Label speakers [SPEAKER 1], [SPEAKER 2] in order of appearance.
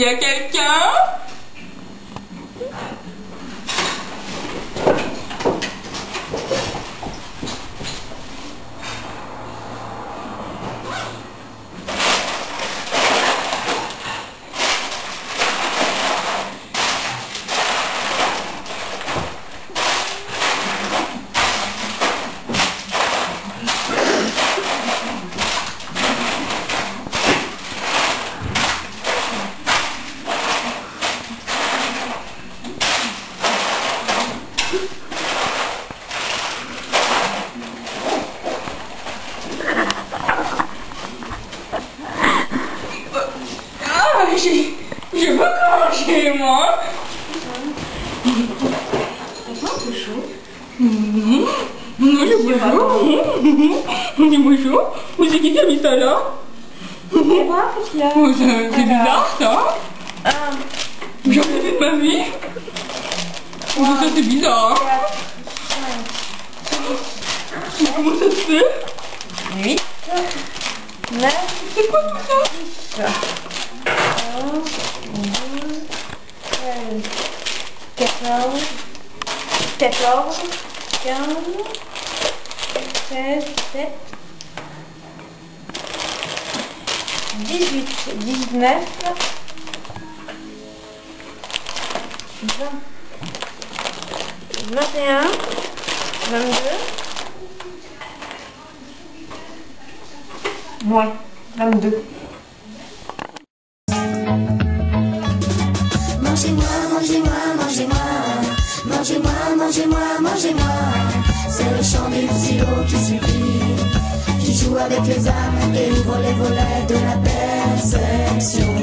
[SPEAKER 1] y a quelqu'un? J'ai pas craché, moi.
[SPEAKER 2] C'est chaud.
[SPEAKER 1] Non, j'ai pas chaud. J'ai pas chaud. Mais c'est qui qui a mis ça là?
[SPEAKER 2] C'est moi qui l'a.
[SPEAKER 1] C'est bizarre ça. J'ai jamais fait de ma vie. Ça c'est bizarre. Comment ça se fait?
[SPEAKER 2] 8, 9,
[SPEAKER 1] C'est quoi tout ça?
[SPEAKER 2] 11, 12, 13, 14, 15, 16, 17, 18, 19, 20, 21, 22, ouais, 22.
[SPEAKER 3] Mangez-moi, mangez-moi, mangez-moi. Mangez-moi, mangez-moi, mangez-moi. C'est le chant du silo qui suffit, qui joue avec les âmes et ouvre les volets de la perception.